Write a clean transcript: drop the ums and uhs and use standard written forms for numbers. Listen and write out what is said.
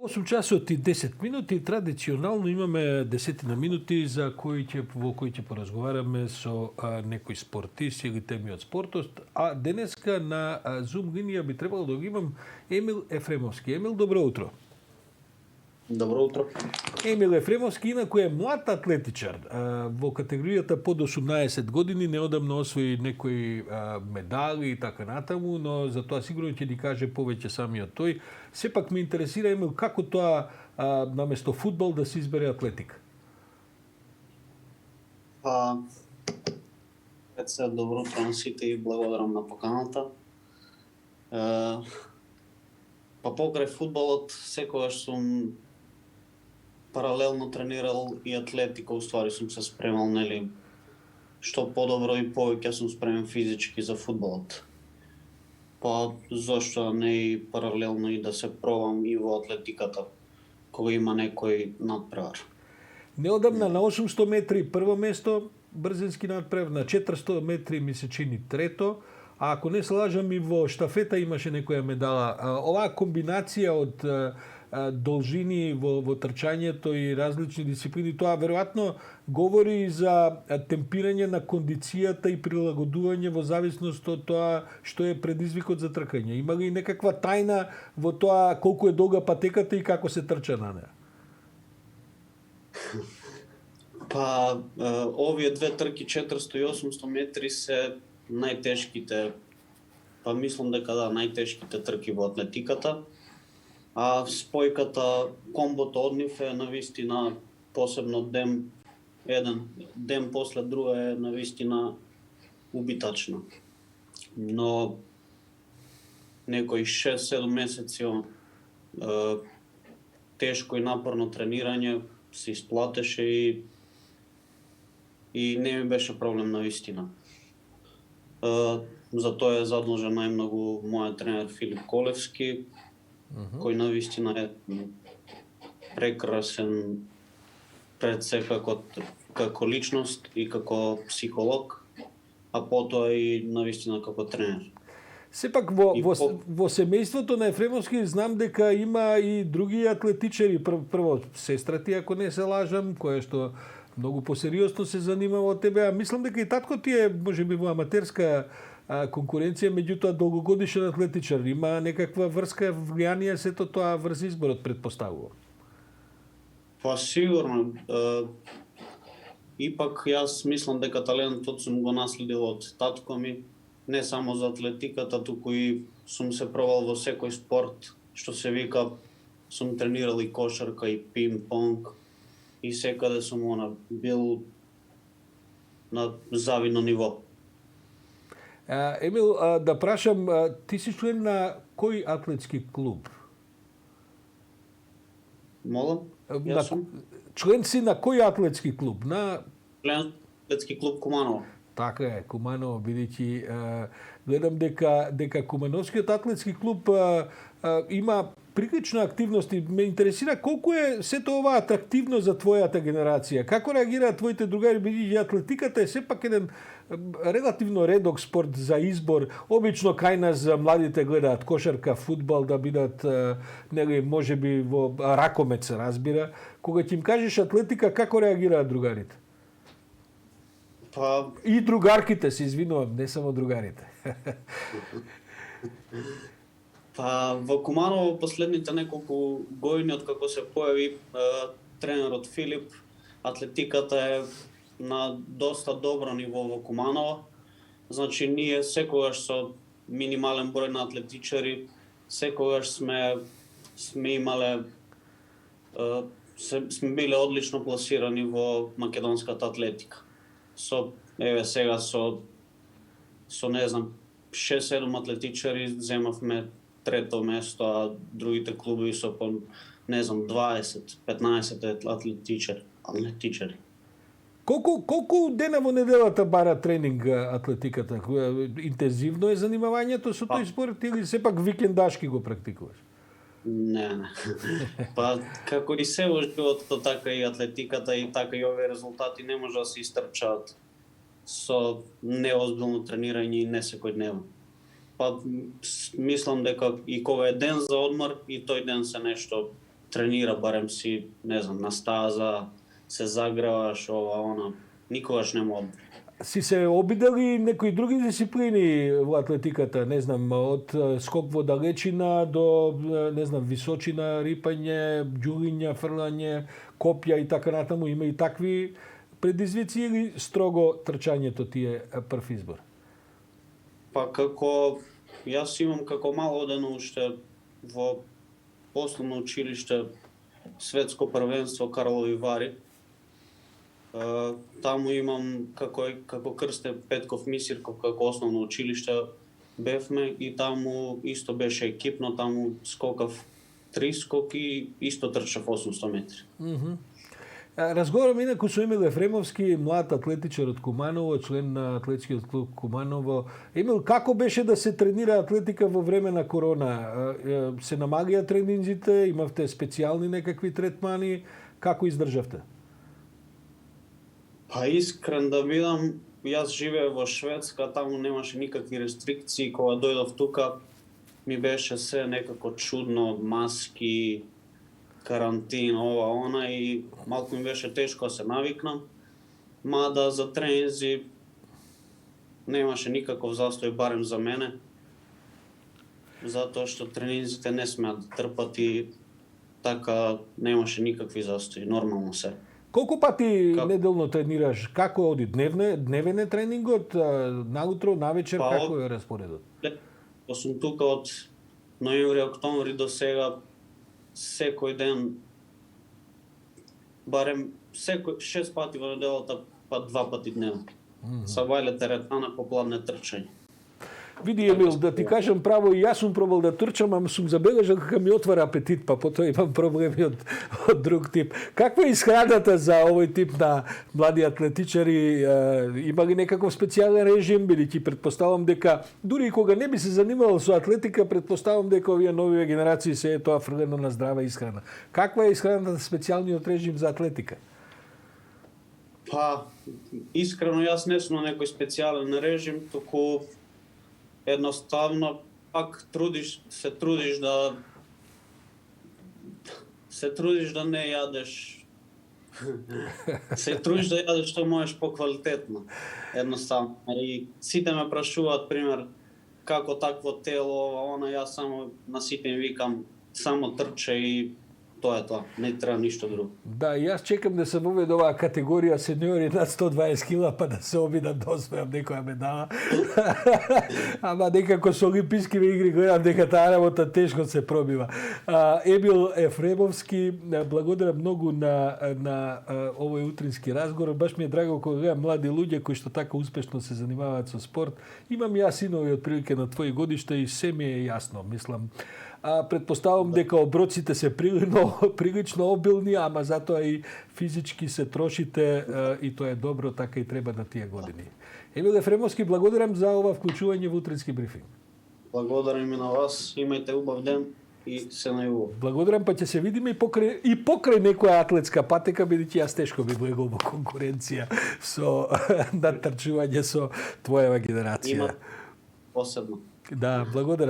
8 часот и 10 минути, традиционално имаме десетина минути во кои ќе поразговараме со некој спортист или теми од спортот, а денеска на Zoom линија би требало да го имам Емил Ефремовски. Емил, добро утро. Добро утро. Емил Ефремовски инаку е млад атлетичар. Во категоријата под 18 години неодамно освои некои медали и така натаму, но за тоа сигурно ќе ни каже повеќе самиот тој. Сепак ме интересира, Емил, како тоа наместо фудбал да се избере атлетика? Пред се добро утро на сите и благодарам на поканата. Покрај фудбалот секогаш сум паралелно тренирал и атлетика, уствари сум се спремал, нели, што подобро и повеќе сум спремен физички за фудбалот. Зошто не и паралелно и да се пробам и во атлетиката, кога има некој надпревар. Неодамна на 800 метри прво место, брзински надпревар, на 400 метри ми се чини трето, а ако не се лажам и во штафета имаше некоја медала. Оваа комбинација од должини во трчањето и различни дисциплини, тоа веројатно говори за темпирање на кондицијата и прилагодување во зависност од тоа што е предизвикот за тркање. Има ли некаква тајна во тоа колку е долга патеката и како се трча на неа? Овие две трки 400 и 800 метри се најтешките, мислам дека најтешките трки во атлетиката. А спојката, комбото од нив е навистина, посебно еден ден после друга е навистина убитачна. Но некои 6-7 месеци тешко и напорно тренирање се исплатеше и не ми беше проблем навистина. За тоа е задолжен најмногу мојот тренер Филип Колевски, кој навистина е прекрасен пред се како личност и како психолог, а потоа и навистина како тренер. Сепак во семејството на Ефремовски знам дека има и други атлетичари, прво сестра ти, ако не се лажам, која што многу посериозно се занимава од тебе, а мислам дека и татко ти е можеби во аматерска конкуренција, меѓутоа долгогодишен атлетичар. Има некаква врска, влијание сето тоа врз изборот, предпоставувам? Сигурно. Ипак јас мислам дека талентот сум го наследил од татко ми, не само за атлетиката, туку и сум се пробал во секој спорт, што се вика, сум тренирал и кошарка, и пинг-понг, и секаде сум бил на завидно ниво. Емил, да прашам, ти си член на кој атлетски клуб? Молам? Член си на кој атлетски клуб? Член атлетски клуб Куманово. Така е, Куманово, бидејќи гледам дека Кумановскиот атлетски клуб има прилична активност и ме интересира колку е сето ова атрактивно за твојата генерација. Како реагираат твоите другари, бидејќи атлетиката е сепак еден релативно редок спорт за избор. Обично кај нас младите гледаат кошарка, фудбал, да бидат нели можеби во ракомет се разбира. Кога ќе им кажеш атлетика, како реагираат другарите? И другарките, се извинувам, не само другарите. Во Куманово последните неколку години од како се појави тренерот Филип, атлетиката е на доста добро ниво во Куманово. Значи ние секогаш со минимален број на атлетичари, секогаш сме имале сме биле одлично пласирани во македонската атлетика. Сега со не знам 6-7 атлетичари земавме трето место, а другите клубови со по не знам 20-15 атлетичари. Колку дена во неделата бара тренинг атлетиката? Интензивно е занимавањето со тој спорт или сепак викендашки го практикуваш? Не. Како и се во животот, така и атлетиката и така и овие резултати не може да се истрчаат со неозбилно тренирање и не секојдневно. Мислам дека и кога е ден за одмор, и тој ден се нешто тренира, барем си, не знам, на стаза, се загреваш, ова, она, никогаш нема одмор. Си се обидали некои други дисциплини во атлетиката, не знам, од скок во далечина до, не знам, височина, рипање, ѓулиње, фрлање, копја и така натаму, има и такви предизвици или строго трчањето ти е прв избор? Па како, јас имам како мало одено уште во основно училиште светско првенство Карлови Вари. Таму имам како Крсте Петков Мисирков како основно училиште бевме и таму исто беше екипно, таму скокав 3 скоки и исто трчав 800 метри. Разговарам инаку со Емил Ефремовски, млад атлетичар од Куманово, член на атлетичкиот клуб Куманово. Емил, како беше да се тренира атлетика во време на корона? Се намалија тренинзите, имавте специјални некакви третмани, како издржавте? Па искрен да бидам, јас живеев во Шведска, таму немаше никакви рестрикции, кога дојдов тука ми беше се некако чудно, маски, карантин, ова, она и малку ми беше тешко да се навикнам. Мада за тренинзи немаше никаков застој, барем за мене. Затоа што тренинзите не смеат да трпат и така немаше никакви застои, нормално се. Колку пати неделно тренираш? Како оди? Дневен е тренингот? Наутро, навечер, како е распоредот? Па сум тука од ноември, октомври до сега, секој ден, барем 6 пати во неделата, па 2 пати дневно. Сабајле теретана, попладне трчање. Види, Емил, да ти кажам право, и јас сум пробал да трчам, ама сум забележал дека ми отвара апетит, па потоа имам проблеми од друг тип. Каква е исхраната за овој тип на млади атлетичари? Има ли некаков специјален режим, бидејќи предпоставам дека дури и кога не би се занимавал со атлетика, предпоставам дека овие нови генерации се е тоа фрлено на здрава исхрана. Каква е исхраната специјалниот режим за атлетика? Па, искрено јас не сум на некој специјален режим, туку едноставно пак се трудиш да не јадеш. Се трудиш да јадеш што можеш поквалитетно. Едноставно. И сите ме прашуваат, пример, како такво тело, она, јас само на сите им викам, само трча и тоа е тоа, не треба ништо друго. Да, јас чекам да се воведе оваа категорија сениори над 120 кила, па да се обидам да освојам некоја медала. Ама некако со олимписки игри гледам дека таа работа тешко се пробива. Емил Ефремовски, благодарам многу на овој утрински разговор. Баш ми е драго кога гледам млади луѓе кои што така успешно се занимаваат со спорт. Имам јас синови отприлike на твои годишта и се ми е јасно, мислам. Предпоставам дека оброците се прилично обилни, ама затоа и физички се трошите и тоа е добро, така и треба на тие години. Емил Ефремовски, благодарам за ова вклучување во утрински брифинг. Благодарам и на вас, имајте убав ден и се најубаво. Благодарам, па ќе се видиме и покрај некоја атлетска патека, бидејќи јас тешко би влегол во конкуренција со натрчување со твојава генерација. Има посебно. Да, благодарам.